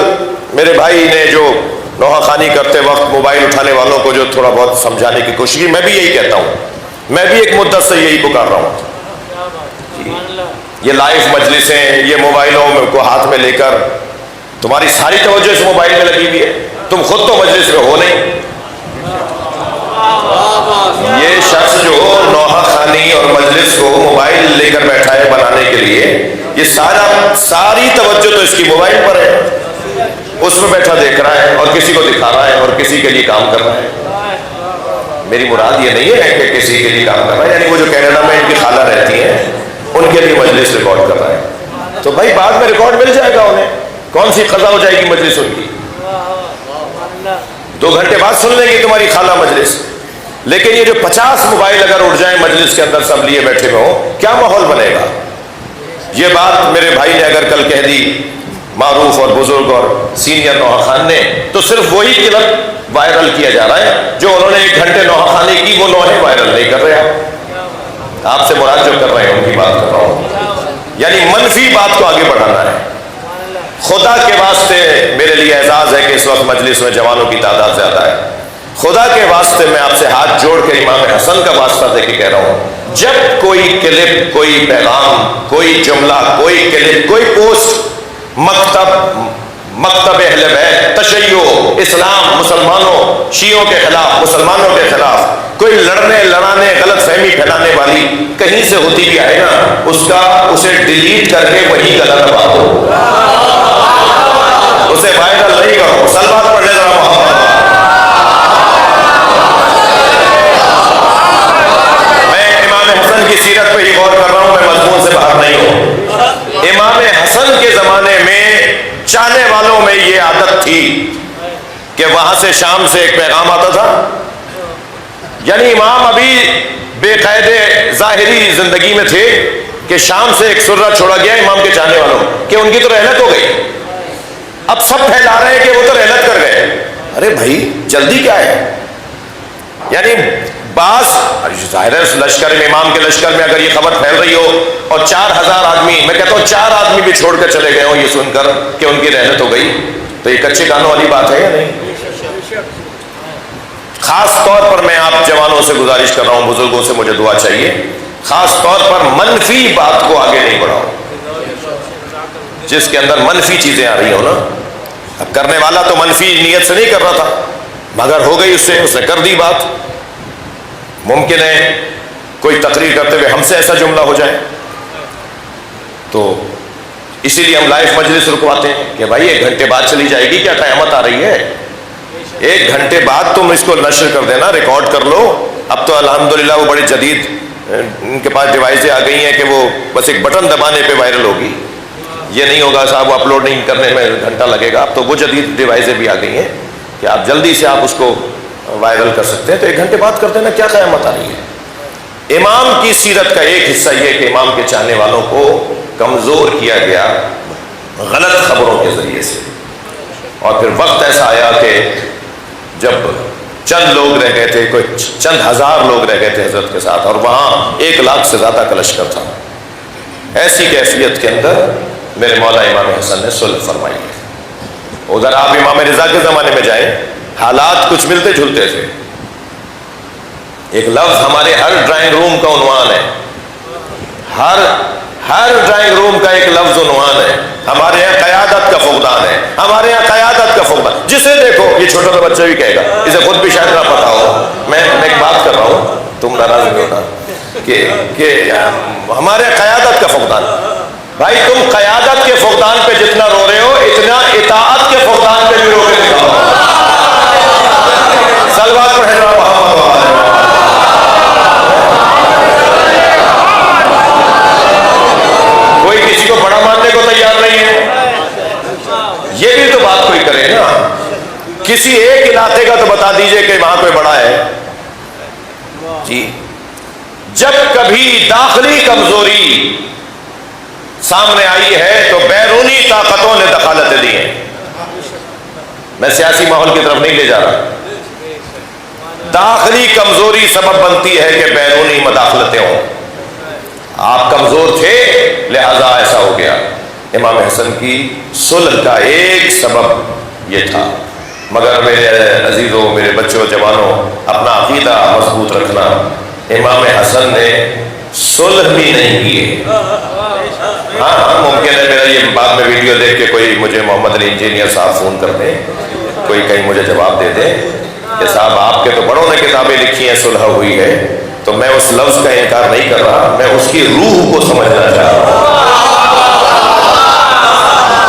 میرے بھائی نے جو نوحہ خوانی کرتے وقت موبائل اٹھانے والوں کو جو تھوڑا بہت سمجھانے کی کوشش کی، میں بھی یہی کہتا ہوں، میں بھی ایک مدت سے یہی پکار رہا ہوں، یہ لائیو مجلسیں، یہ موبائلوں کو ہاتھ میں لے کر تمہاری ساری توجہ اس موبائل میں لگی ہوئی ہے، تم خود تو مجلس میں ہو نہیں۔ یہ شخص جو نوحہ خوانی اور مجلس کو موبائل لے کر بیٹھا ہے بنانے کے لیے، یہ ساری توجہ تو اس کی موبائل پر ہے، اس میں بیٹھا دیکھ رہا ہے اور کسی کو دکھا رہا ہے اور کسی کے لیے کام کر رہا ہے۔ میری مراد یہ نہیں ہے کہ کسی کے لیے کام کر رہا ہے، یعنی وہ جو کینیڈا میں ان کی خالہ رہتی ہیں ان کے لیے مجلس ریکارڈ کر رہا ہے، تو بھائی بعد میں ریکارڈ مل جائے گا انہیں، کون سی قضا ہو جائے گی مجلس ان کی، 2 گھنٹے بعد سن لیں گی تمہاری خالہ مجلس۔ لیکن یہ جو 50 موبائل اگر اٹھ جائیں مجلس کے اندر سب لیے بیٹھے ہوئے ہوں، کیا ماحول بنے گا؟ یہ بات میرے بھائی نے اگر کل کہہ دی، معروف اور بزرگ اور سینئر نوحہ خان نے، تو صرف وہی کلپ وائرل کیا جا رہا ہے جو انہوں نے 1 گھنٹے نوحہ خوانی کی، وہ نوحے وائرل نہیں کر رہے آپ سے مراد جو کر رہے ہیں ان کی بات کر رہا ہوں، یعنی منفی بات کو آگے بڑھانا ہے۔ خدا کے واسطے میرے لیے اعزاز ہے کہ اس وقت مجلس میں جوانوں کی تعداد زیادہ ہے، خدا کے واسطے میں آپ سے ہاتھ جوڑ کے امام حسن کا واسطہ دے کے کہہ رہا ہوں، جب کوئی کلپ، کوئی پیغام، کوئی جملہ، کوئی کلپ، کوئی پوسٹ مکتب اہل بیت، تشیع، اسلام، مسلمانوں، شیعوں کے خلاف، مسلمانوں کے خلاف کوئی لڑانے غلط فہمی پھیلانے والی کہیں سے ہوتی بھی آئے نا، اسے ڈیلیٹ کر کے وہی گلا دبا دو، اسے وائرل نہیں کرو۔ صلوات پڑھنے ذرا محمد۔ میں امام حسن کی سیرت پہ ہی غور کر رہا ہوں، میں مضمون سے باہر نہیں ہوں۔ امام حسن کے زمانے میں چاہنے والوں میں یہ عادت تھی کہ وہاں سے شام سے ایک پیغام آتا تھا، یعنی امام ابھی بے قید ظاہری زندگی میں تھے کہ شام سے ایک سرہ چھوڑا گیا امام کے چاہنے والوں کہ ان کی تو رحلت ہو گئی، اب سب پھیلا رہے ہیں کہ وہ تو رحلت کر گئے۔ ارے بھائی جلدی کیا ہے؟ یعنی بعض ظاہر ہے لشکر میں، امام کے لشکر میں اگر یہ خبر پھیل رہی ہو اور 4,000 آدمی، میں کہتا ہوں 4 آدمی بھی چھوڑ کر چلے گئے ہوں یہ سن کر کہ ان کی رحلت ہو گئی، تو یہ کچے کانوں والی بات ہے یا نہیں؟ خاص طور پر میں آپ جوانوں سے گزارش کر رہا ہوں، بزرگوں سے مجھے دعا چاہیے، خاص طور پر منفی بات کو آگے نہیں بڑھاؤ۔ جس کے اندر منفی چیزیں آ رہی ہوں نا. اب کرنے والا تو منفی نیت سے نہیں کر رہا تھا، مگر ہو گئی اس نے کر دی بات. ممکن ہے کوئی تقریر کرتے ہوئے ہم سے ایسا جملہ ہو جائے، تو اسی لیے ہم لائیو مجلس رکواتے ہیں کہ بھائی 1 گھنٹے بعد چلی جائے گی، کیا قیامت آ رہی ہے؟ 1 گھنٹے بعد تم اس کو نشر کر دینا، ریکارڈ کر لو. اب تو الحمدللہ وہ بڑی جدید ان کے پاس ڈیوائسیں آ گئی ہیں کہ وہ بس ایک بٹن دبانے پہ وائرل ہوگی. یہ نہیں ہوگا صاحب اپلوڈنگ کرنے میں گھنٹہ لگے گا. اب تو وہ جدید ڈیوائسیں بھی آ گئی ہیں کہ آپ جلدی سے آپ اس کو وائرل کر سکتے ہیں. تو 1 گھنٹے بعد کر دینا، کیا قیامت آ رہی ہے؟ امام کی سیرت کا ایک حصہ یہ کہ امام کے چاہنے والوں کو کمزور کیا گیا غلط خبروں کے ذریعے سے. اور پھر وقت ایسا آیا کہ جب چند لوگ رہ گئے تھے، کوئی چند ہزار لوگ رہ گئے تھے حضرت کے ساتھ، اور وہاں 1 لاکھ سے زیادہ کا لشکر تھا. ایسی کیفیت کے اندر میرے مولا امام حسن نے صلح فرمائی ہے. ادھر آپ امام رضا کے زمانے میں جائیں، حالات کچھ ملتے جھلتے تھے. ایک لفظ ہمارے ہر ڈرائنگ روم کا عنوان ہے، ہر ڈرائنگ روم کا ایک لفظ عنوان ہے. ہمارے یہاں قیادت کا فقدان ہے، ہمارے یہاں قیادت کا فقدان. جسے دیکھو، یہ چھوٹا سا بچہ بھی کہے گا، اسے خود بھی شاید نہ پتا ہو. میں ایک بات کر رہا ہوں، تم ناراض نہیں ہونا کہ ہمارے قیادت کا فقدان. بھائی تم قیادت کے فقدان پہ جتنا رو رہے ہو، اتنا اطاعت کے فقدان پہ بھی رو کے دکھاؤ. صلوات پڑھیں محمد. کوئی کسی کو بڑا ماننے کو تیار نہیں ہے. یہ بھی تو بات کوئی کرے نا. کسی ایک علاقے کا تو بتا دیجئے کہ وہاں کوئی بڑا ہے. جی جب کبھی داخلی کمزوری سامنے آئی ہے تو بیرونی طاقتوں نے دخالتیں دی ہیں. میں سیاسی ماحول کی طرف نہیں لے جا رہا. داخلی کمزوری سبب بنتی ہے کہ بیرونی مداخلتیں ہوں. آپ کمزور تھے لہذا ایسا ہو گیا. امام حسن کی صلح کا ایک سبب یہ تھا. مگر میرے عزیزوں، میرے بچوں، جوانوں، اپنا عقیدہ مضبوط رکھنا. امام حسن نے صلح بھی نہیں کی. ہاں ممکن ہے میرا یہ بعد میں ویڈیو دیکھ کے کوئی مجھے محمد علی انجینئر صاحب فون کر دیں، کوئی کہیں مجھے جواب دے دیں کہ صاحب آپ کے تو بڑوں نے کتابیں لکھی ہیں صلح ہوئی ہے. تو میں اس لفظ کا انکار نہیں کر رہا، میں اس کی روح کو سمجھنا چاہ رہا ہوں.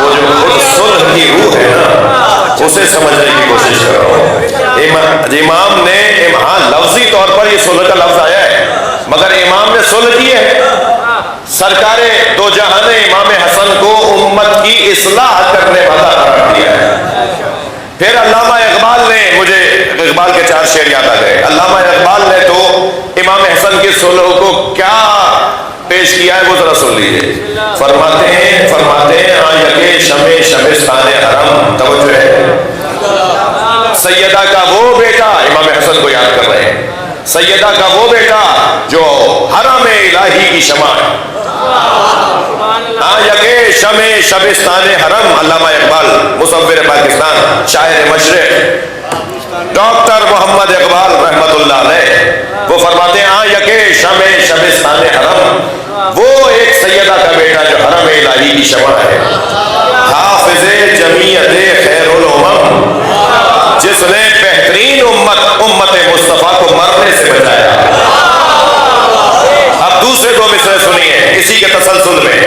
وہ جو خود صلح کی روح ہے نا، اسے سمجھنے کی کوشش کر رہا ہوں. امام نے ہاں لفظی طور پر یہ صلح کا لفظ آیا ہے، مگر امام نے صلح کی ہے. سرکار دو جہاں نے امام حسن کو امت کی اصلاح کرنے والا قرار دیا ہے. پھر علامہ اقبال نے، مجھے اقبال کے 4 شعر یاد آ گئے. علامہ اقبال نے تو امام حسن کی صلح کو کیا پیش کیا ہے وہ ذرا سن لیجیے. فرماتے ہیں آیت شمستان حرم. توجہ ہے. سیدہ کا وہ بیٹا، امام حسن کو یاد کر رہے ہیں، سیدہ کا وہ بیٹا جو حرم الہی کی شمع ہے. شبستان حرم. علامہ اقبال مصور پاکستان، شاعر مشرق، ڈاکٹر محمد اقبال رحمت اللہ علیہ، وہ فرماتے ہیں شبستان حرم، وہ ایک سیدہ کا بیٹا جو حرم الہی کی شمع ہے. حافظ جمیعت خیر الامم، جس نے بہترین امت مصطفیٰ کو مرنے سے بچایا. اب دوسرے 2 مصرے سنیے اسی کے تسلسل میں.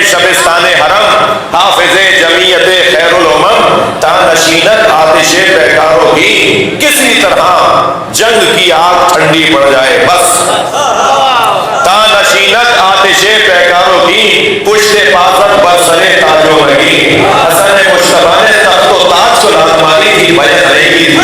شبستان حرم، حافظ جمیعت خیر الامم، تانشینت آتش پیکاروں کی کسی طرح جنگ کی آگ ٹھنڈی پڑ جائے بس. تانشینت آتش پیکاروں کی پشت پاسر برسرے تاجوں لگی. حسن مصطفیٰ نے تخت و تاج کو لازمانی کی وجہ نہیں کی تھی.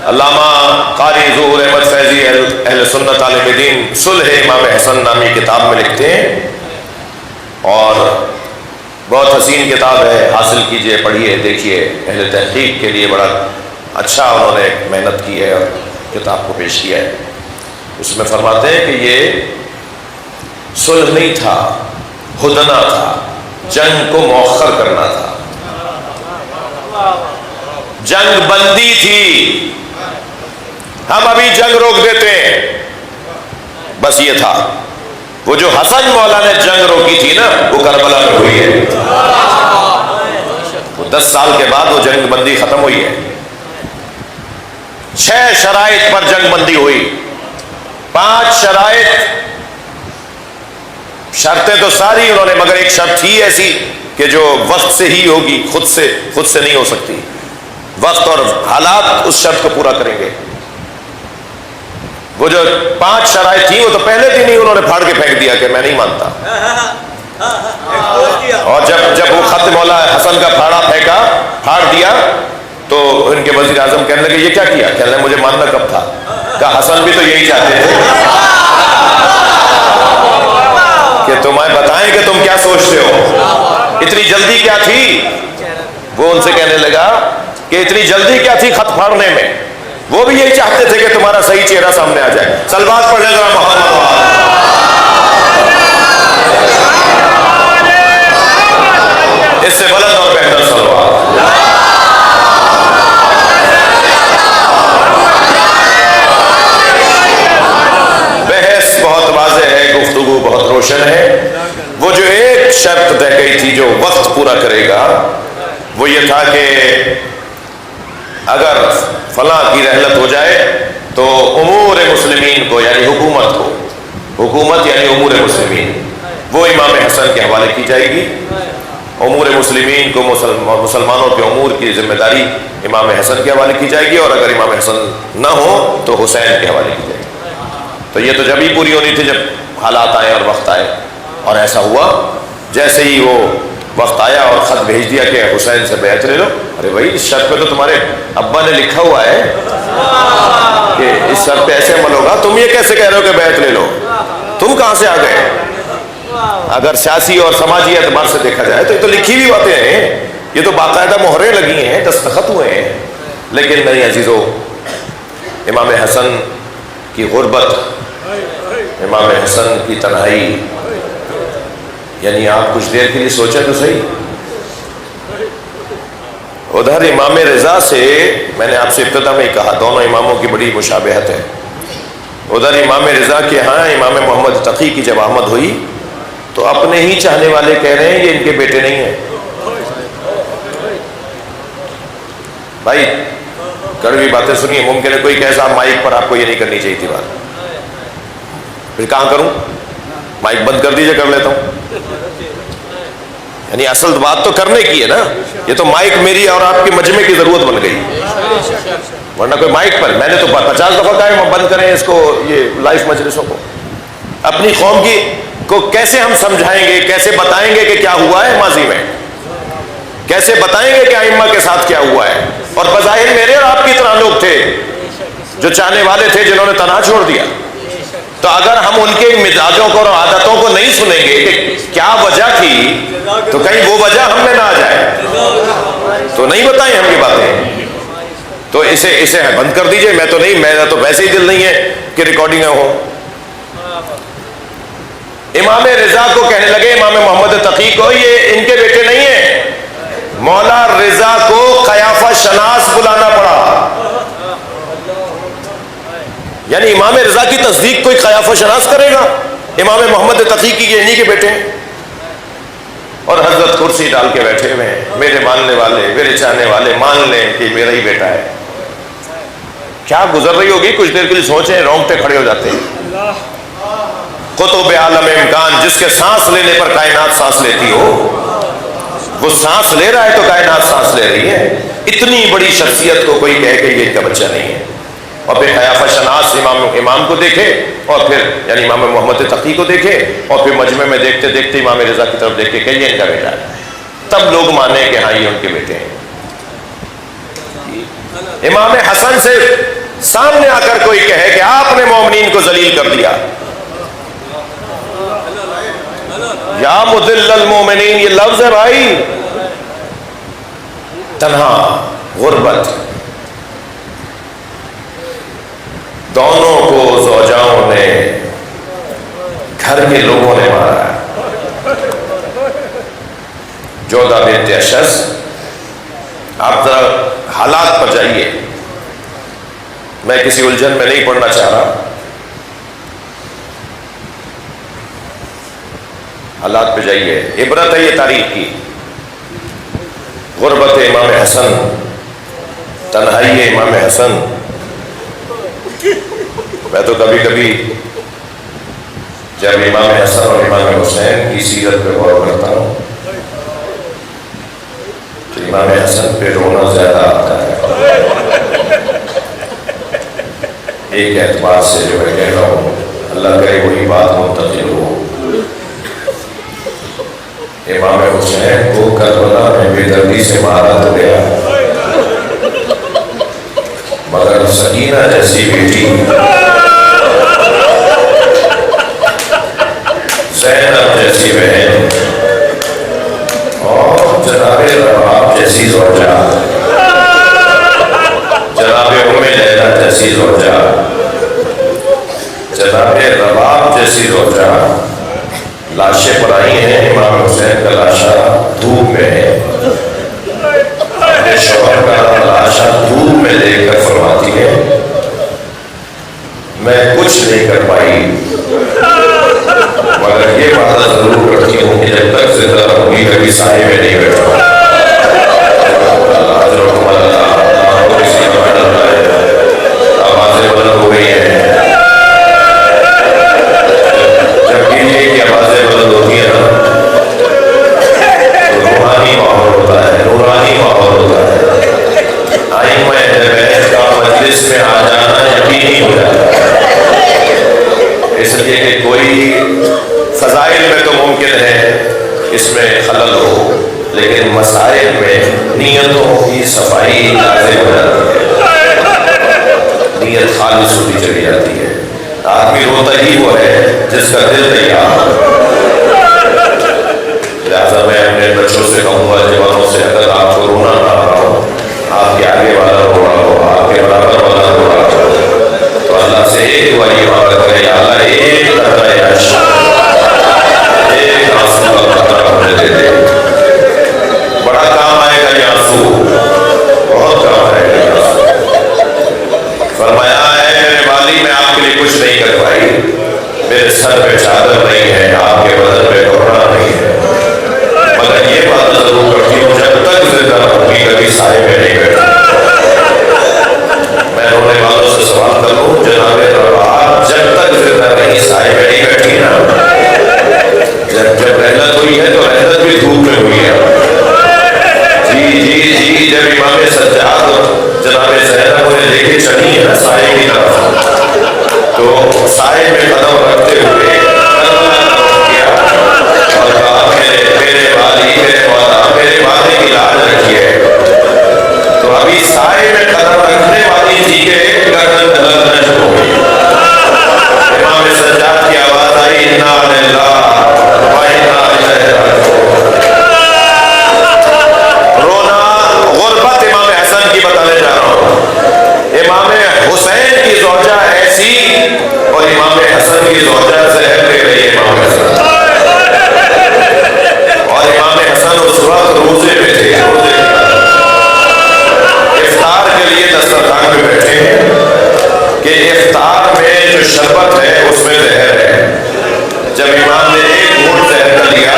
علامہ قاری ظہور احمد فیضی اہل سنت عالم دین صلح امام حسن نامی کتاب میں لکھتے ہیں، اور بہت حسین کتاب ہے، حاصل کیجئے، پڑھیے، دیکھیے. اہل تحقیق کے لیے بڑا اچھا انہوں نے محنت کی ہے اور کتاب کو پیش کیا ہے. اس میں فرماتے ہیں کہ یہ صلح نہیں تھا، ہدنہ تھا، جنگ کو مؤخر کرنا تھا، جنگ بندی تھی، ہم ابھی جنگ روک دیتے ہیں، بس یہ تھا. وہ جو حسن مولا نے جنگ روکی تھی نا وہ کربلا میں ہوئی ہے. وہ 10 سال کے بعد وہ جنگ بندی ختم ہوئی ہے. 6 شرائط پر جنگ بندی ہوئی. 5 شرائط، شرطیں تو ساری انہوں نے، مگر ایک شرط تھی ایسی کہ جو وقت سے ہی ہوگی، خود سے نہیں ہو سکتی. وقت اور حالات اس شرط کو پورا کریں گے. وہ جو 5 شرائط تھیں وہ تو پہلے دن ہی انہوں نے پھاڑ کے پھینک دیا کہ میں نہیں مانتا. اور جب وہ خط مولا حسن کا پھاڑ دیا تو ان کے وزیر اعظم کہنے لگے یہ کیا کیا؟ کہنے لگے مجھے ماننا کب تھا. کہا حسن بھی تو یہی چاہتے تھے کہ تمہیں بتائیں کہ تم کیا سوچتے ہو، اتنی جلدی کیا تھی. وہ ان سے کہنے لگا کہ اتنی جلدی کیا تھی خط پھاڑنے میں، وہ بھی یہی چاہتے تھے کہ تمہارا صحیح چہرہ سامنے آ جائے. صلوات پڑھ لیں ذرا محمد. اس سے بلند اور بہتر صلوات. بحث بہت واضح ہے، گفتگو بہت روشن ہے. وہ جو ایک شرط طے گئی تھی جو وقت پورا کرے گا وہ یہ تھا کہ اگر فلاں کی رحلت ہو جائے تو امور مسلمین کو، یعنی حکومت یعنی امور مسلمین، وہ امام حسن کے حوالے کی جائے گی. امور مسلمین کو، مسلمانوں کے امور کی ذمہ داری امام حسن کے حوالے کی جائے گی، اور اگر امام حسن نہ ہو تو حسین کے حوالے کی جائے گی. تو یہ تو جب ہی پوری ہونی تھی جب حالات آئے اور وقت آئے، اور ایسا ہوا. جیسے ہی وہ وقت آیا اور خط بھیج دیا کہ حسین سے بیعت لے لو. ارے بھائی اس شرط پہ تو تمہارے ابا نے لکھا ہوا ہے کہ اس شرط پہ ایسے عمل ہوگا، تم یہ کیسے کہہ رہے ہو کہ بیعت لے لو؟ تم کہاں سے آ گئے؟ اگر سیاسی اور سماجی اعتبار سے دیکھا جائے تو یہ تو لکھی ہوئی باتیں ہیں، یہ تو باقاعدہ مہریں لگی ہیں، دستخط ہوئے ہیں. لیکن نہیں عزیزو، امام حسن کی غربت، امام حسن کی تنہائی، یعنی آپ کچھ دیر کے لیے سوچیں تو صحیح. ادھر امام رضا سے، میں نے آپ سے ابتدا میں ہی کہا دونوں اماموں کی بڑی مشابہت ہے. ادھر امام رضا کے ہاں امام محمد تقی کی جب آمد ہوئی تو اپنے ہی چاہنے والے کہہ رہے ہیں یہ ان کے بیٹے نہیں ہیں. بھائی کڑوی باتیں سنیے. ممکن ہے کوئی کہے صاحب مائک پر آپ کو یہ نہیں کرنی چاہیے تھی بات، پھر کہاں کروں؟ مائک بند کر دیجئے، کر لیتا ہوں. یعنی اصل بات تو کرنے کی ہے نا. یہ تو مائک میری اور آپ کے مجمع کی ضرورت بن گئی، ورنہ کوئی مائک پر میں نے تو 50 دفعہ کہا ہے بند کریں اس کو، یہ لائف مجلسوں کو. اپنی قوم کی کو کیسے ہم سمجھائیں گے، کیسے بتائیں گے کہ کیا ہوا ہے ماضی میں، کیسے بتائیں گے کہ ائمہ کے ساتھ کیا ہوا ہے. اور بظاہر میرے اور آپ کی طرح لوگ تھے جو چاہنے والے تھے، جنہوں نے تنہا چھوڑ دیا. تو اگر ہم ان کے مزاجوں کو اور عادتوں کو نہیں سنیں گے کہ کیا وجہ تھی، تو کہیں وہ وجہ ہم میں نہ آ جائے. تو نہیں بتائیں ہم یہ باتیں. تو اسے بند کر دیجئے. میں تو نہیں، میرا تو ویسے ہی دل نہیں ہے کہ ریکارڈنگ ہو. امام رضا کو کہنے لگے، امام محمد تقی کو، یہ ان کے بیٹے نہیں ہیں. مولا رضا کو قیافہ شناس بلانا پڑا. یعنی امام رضا کی تصدیق کوئی قیافہ شناس کرے گا؟ امام محمد تقی کی یہ انہی کے بیٹے ہیں. اور حضرت کرسی ڈال کے بیٹھے ہوئے ہیں. میرے ماننے والے، میرے چاہنے والے مان لیں کہ میرا ہی بیٹا ہے. کیا گزر رہی ہوگی؟ کچھ دیر کے لیے سوچیں، رونگٹے کھڑے ہو جاتے ہیں. قطب عالم امکان، جس کے سانس لینے پر کائنات سانس لیتی ہو، وہ سانس لے رہا ہے تو کائنات سانس لے رہی ہے. اتنی بڑی شخصیت کو کوئی کہے کہ یہ ان کا بچہ نہیں ہے. اور پھر قیافہ شناس امام کو دیکھے، اور پھر یعنی امام محمد تقی کو دیکھے، اور پھر مجمع میں دیکھتے دیکھتے امام رضا کی طرف دیکھ کے کہ یہ ان کا بیٹا ہے. تب لوگ مانے کہ ہاں یہ ان کے بیٹے ہیں. امام حسن سے سامنے آ کر کوئی کہے کہ آپ نے مومنین کو ذلیل کر دیا، یا مذل المومنین، یہ لفظ ہے بھائی. تنہا، غربت، دونوں کو زوجاؤں نے گھر کے لوگوں نے مارا ہے۔ جودہ بنت اشعث، آپ ذرا حالات پر جائیے، میں کسی الجھن میں نہیں پڑنا چاہ رہا، حالات پہ جائیے، عبرت ہے یہ تاریخ کی۔ غربت امام حسن، تنہائی امام حسن۔ میں تو کبھی کبھی جب امام حسن اور امام حسین کی سیرت پہ غور کرتا ہوں تو امام حسن پہ رونا زیادہ آتا ہے۔ ایک اعتبار سے جو میں کہہ رہا ہوں، اللہ کرے وہی بات منتقل ہو۔ امام حسین کو کربلا میں بے دردی سے مارا تو گیا، مگر سکینہ جیسی بیٹی، زینب جیسی بہن اور جناب رباب جیسی زوجہ، جناب ام لیلہ جیسی زوجہ، جناب رباب جیسی زوجہ لاشیں پر آئی ہیں۔ امام حسین کا لاشا دھوپ میں ہے، شوہر کا لاشا دھوپ میں لے کر فرماتی ہے میں کچھ نہیں کر پائی، مگر یہ وعدہ ضرور کرتی ہوں کہ جب تک زندہ رہوں گی کبھی سائے میں نہیں بیٹھوں گا۔ آوازیں بلند ہو گئی ہیں، جب یہ کی آوازیں بلند ہوتی ہیں نا تو روحانی ماحول ہوتا ہے، نورانی ماحول ہوتا ہے۔ آئمہ اہل بیت کا مجلس میں آ جانا یقینی ہو جاتا ہے، اس لیے کہ کوئی فضائل میں تو ممکن ہے اس میں خلل ہو، لیکن مسائل میں نیتوں کی صفائی لازم ہو جاتی ہے، نیت خالص ہوتی چلی جاتی ہے۔ آدمی روتا ہی وہ ہے جس کا دل تیار ہو۔ لہٰذا میں اپنے بچوں سے کہوں گا، جوانوں سے، اگر آپ کو رونا نہ آ رہا ہو، آپ کے آگے والا رو رہا ہو، آپ کے برابر والا رو رہا ہو، تو اللہ سے ایک دعا یہ مانگ کرے، یا اللہ ایک قطرہ اشک، ایک آنسو کا قطرہ ہمیں دے دے۔ بڑا کام آئے گا یہ آنسو، بہت کام آئے گا یہ آنسو۔ فرمایا ہے میرے والی میں آپ کے لیے کچھ نہیں کر پائی، میرے سر پہ چادر نہیں ہے، آپ کے بدن پہ کپڑا نہیں ہے، مگر یہ بات ضرور کرتی ہوں جب تک زندہ رہوں گی کبھی سائے میں نہیں بیٹھوں۔ میں رونے والوں سے سوال کروں، جناب رباب جب تک زندہ رہی سائے میں نہیں بیٹھی نا، جب رحلت ہوئی ہے تو رحلت بھی دھوپ میں ہوئی ہے۔ جی جی جی، جب امام سجاد جناب زینب انہیں لے کے چلی ہے نا سائے کی طرف، تو سائے میں قدم رکھتے ہوئے اور کہا میرے والی، میرے مولا، میرے وعدے کی لاج رکھیے۔ تو ابھی سائے میں قدم رکھنے والی تھی کہ گردن ڈھلک ہو گئی۔ امام سجاد کی آواز آئی، انا للہ و انا الیہ راجعون۔ رونا غربت امام حسن کی بتانے جا رہا ہوں۔ امام حسین کی زوجہ ایسی اور امام حسن کی زوجہ زہر لے رہی ہے امام حسن، اور امام حسن اس وقت روزے میں تھے، روزے افطار کے لیے دسترخوان پہ بیٹھے ہیں کہ افطار میں جو شربت ہے اس میں زہر ہے۔ جب امام نے ایک گھونٹ زہر کا لیا،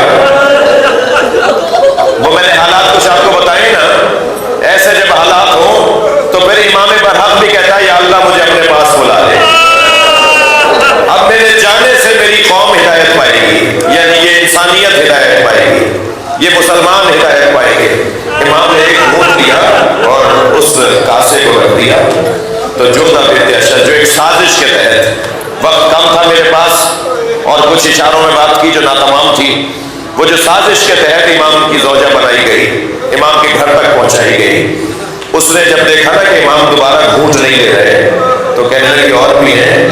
وہ میں نے حالات کچھ آپ کو بتائے نا، ایسے جب حالات ہوں تو پھر امام برحق بھی کہتا ہے یا اللہ مجھے اپنے پاس بلا لے، اب میرے جانے سے میری قوم ہدایت پائے گی، یعنی یہ انسانیت ہدایت پائے گی، یہ مسلمان ہدایت پائیں گے۔ امام نے ایک گھونٹ دیا اور اس کاسے کو رکھ دیا، تو جودہ بنت اشعث جو ایک سازش کے تحت، وقت کم تھا میرے پاس اور کچھ اشاروں میں بات کی جو ناتمام تھی، وہ جو سازش کے تحت امام کی زوجہ بنائی گئی، امام کے گھر تک پہنچائی گئی، اس نے جب دیکھا نا کہ امام دوبارہ گھونٹ نہیں لے رہے تو کہنے لگی اور بھی ہے،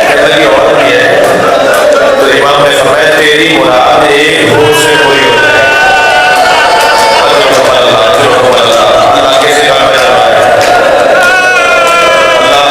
کہنے لگی اور بھی ہے، تو امام نے فرمایا تیری مراد ایک گھونٹ سے کوئی ہو جائے۔ اللہ کیسے کام کر رہا ہے، اللہ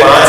5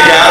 11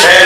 6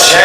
6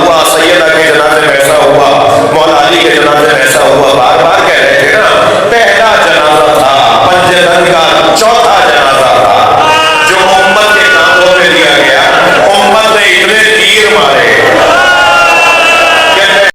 ہوا, سیدہ کے جنازے میں ایسا ہوا, مولا علی کے جنازے میں ایسا ہوا.